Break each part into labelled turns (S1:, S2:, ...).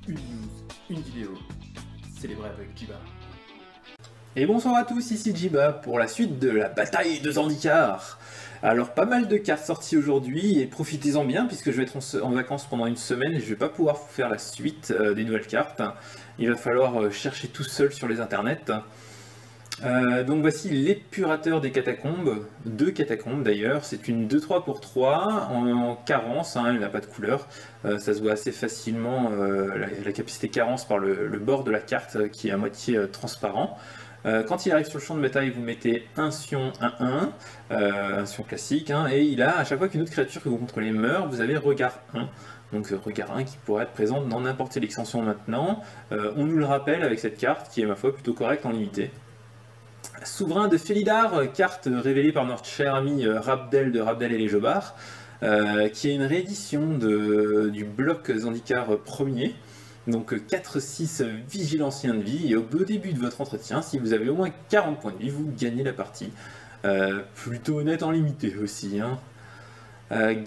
S1: une news, une vidéo, célébrée avec Jiba. Et bonsoir à tous, ici Jiba pour la suite de la bataille de Zendikar. Alors pas mal de cartes sorties aujourd'hui et profitez-en bien puisque je vais être en vacances pendant une semaine et je vais pas pouvoir vous faire la suite des nouvelles cartes. Il va falloir chercher tout seul sur les internets. Donc voici l'épurateur des catacombes, 2 catacombes d'ailleurs, c'est une 2-3 pour 3 en carence, hein, il n'a pas de couleur, ça se voit assez facilement la capacité carence par le bord de la carte qui est à moitié transparent. Quand il arrive sur le champ de bataille, vous mettez un Sion 1-1, un Sion classique, hein, et il a, à chaque fois qu'une autre créature que vous contrôlez meurt, vous avez regard 1. Donc regard 1 qui pourrait être présent dans n'importe quelle extension maintenant. On nous le rappelle avec cette carte qui est ma foi plutôt correcte en limité. Souverain de Felidar, carte révélée par notre cher ami Rabdel de Rabdel et les Jobards, qui est une réédition du bloc Zendikar premier. Donc 4-6 vigilance de vie, et au début de votre entretien, si vous avez au moins 40 points de vie, vous gagnez la partie. Plutôt honnête en limité aussi. Hein.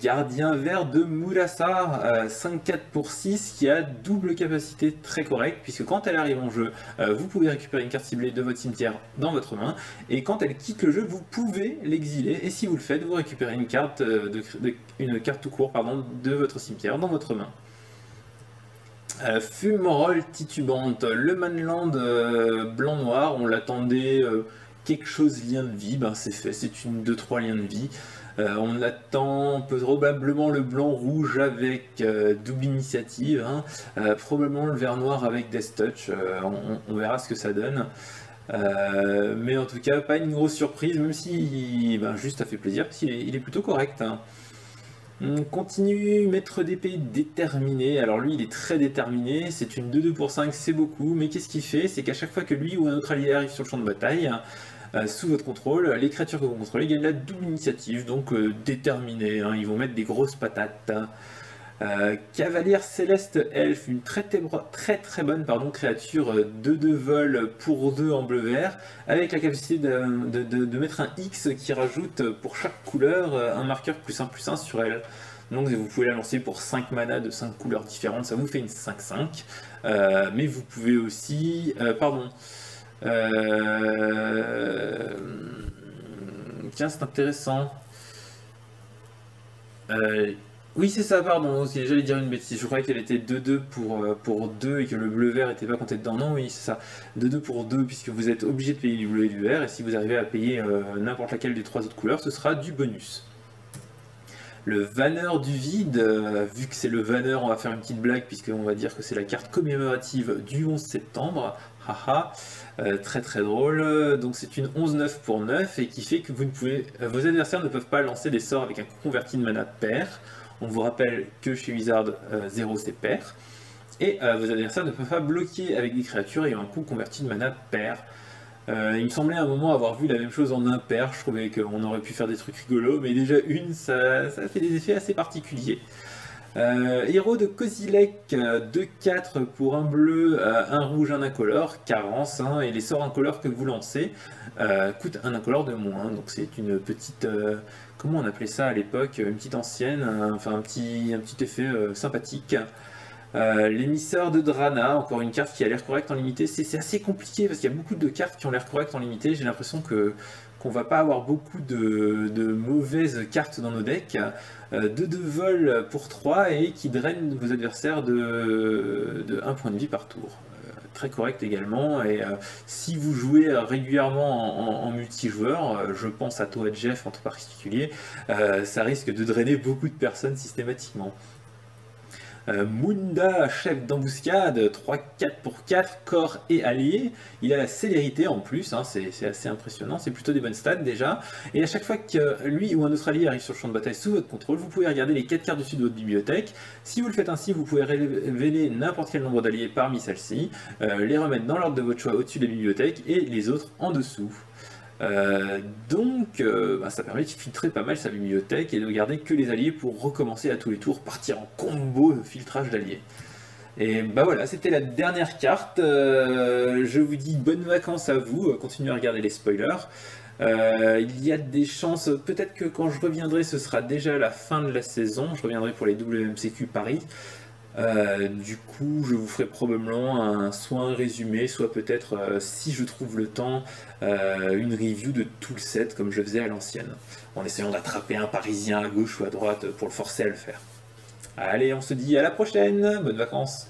S1: Gardien vert de Murassar, 5-4 pour 6, qui a double capacité très correcte, puisque quand elle arrive en jeu, vous pouvez récupérer une carte ciblée de votre cimetière dans votre main, et quand elle quitte le jeu, vous pouvez l'exiler, et si vous le faites, vous récupérez une carte, une carte tout court pardon, de votre cimetière dans votre main. Fumerole titubante, le Manland blanc-noir, on l'attendait quelque chose lien de vie, ben c'est fait, c'est une 2-3 liens de vie. On attend probablement le blanc-rouge avec double initiative, hein, probablement le vert-noir avec Death Touch, on verra ce que ça donne. Mais en tout cas, pas une grosse surprise, même si ben, juste ça fait plaisir, parce qu'il est plutôt correct. Hein. On continue, maître d'épée déterminé, alors lui il est très déterminé, c'est une 2-2 pour 5, c'est beaucoup, mais qu'est-ce qu'il fait? C'est qu'à chaque fois que lui ou un autre allié arrive sur le champ de bataille, sous votre contrôle, les créatures que vous contrôlez gagnent la double initiative, donc déterminé, hein, ils vont mettre des grosses patates. Cavalière céleste elfe, une très bonne créature 2-2 vol pour 2 en bleu vert, avec la capacité de mettre un X qui rajoute pour chaque couleur un marqueur +1/+1 sur elle. Donc vous pouvez la lancer pour 5 manas de 5 couleurs différentes, ça vous fait une 5-5. Mais vous pouvez aussi... Tiens, c'est intéressant. Oui, c'est ça, pardon, j'allais dire une bêtise, je croyais qu'elle était 2-2 pour 2 et que le bleu-vert n'était pas compté dedans. Non, oui, c'est ça, 2-2 pour 2 puisque vous êtes obligé de payer du bleu et du vert, et si vous arrivez à payer n'importe laquelle des 3 autres couleurs, ce sera du bonus. Le vanneur du vide, vu que c'est le vanneur, on va faire une petite blague puisqu'on va dire que c'est la carte commémorative du 11 septembre. Haha, très drôle. Donc c'est une 11-9 pour 9 et qui fait que vos adversaires ne peuvent pas lancer des sorts avec un converti de mana pair. On vous rappelle que chez Wizard, 0 c'est pair. Et vos adversaires ne peuvent pas bloquer avec des créatures ayant un coup converti de mana pair. Il me semblait à un moment avoir vu la même chose en impair, je trouvais qu'on aurait pu faire des trucs rigolos, mais déjà une, ça fait des effets assez particuliers. Héros de Kozilek, 2-4 pour un bleu, un rouge, un incolore, carence, hein, et les sorts incolores que vous lancez coûtent un incolore de moins, donc c'est une petite, comment on appelait ça à l'époque, une petite ancienne, enfin un petit effet sympathique. L'émisseur de Drana, encore une carte qui a l'air correcte en limité, c'est assez compliqué parce qu'il y a beaucoup de cartes qui ont l'air correctes en limité, j'ai l'impression qu'on va pas avoir beaucoup de mauvaises cartes dans nos decks. 2 vol pour 3 et qui drainent vos adversaires de 1 point de vie par tour. Très correct également, et si vous jouez régulièrement en multijoueur, je pense à toi et Jeff en tout particulier, ça risque de drainer beaucoup de personnes systématiquement. Munda, chef d'embuscade, 3-4 pour 4, corps et alliés. Il a la célérité en plus, hein, c'est assez impressionnant, c'est plutôt des bonnes stats déjà. Et à chaque fois que lui ou un autre allié arrive sur le champ de bataille sous votre contrôle, vous pouvez regarder les 4 cartes dessus de votre bibliothèque. Si vous le faites ainsi, vous pouvez révéler n'importe quel nombre d'alliés parmi celles-ci, les remettre dans l'ordre de votre choix au-dessus de la bibliothèque et les autres en dessous. Ça permet de filtrer pas mal sa bibliothèque et de garder que les alliés pour recommencer à tous les tours, partir en combo de filtrage d'alliés. Et bah voilà, c'était la dernière carte. Je vous dis bonnes vacances à vous, continuez à regarder les spoilers. Il y a des chances, peut-être que quand je reviendrai, ce sera déjà la fin de la saison. Je reviendrai pour les WMCQ Paris. Du coup, je vous ferai probablement soit un résumé, soit peut-être, si je trouve le temps, une review de tout le set comme je faisais à l'ancienne, en essayant d'attraper un Parisien à gauche ou à droite pour le forcer à le faire. Allez, on se dit à la prochaine, bonnes vacances!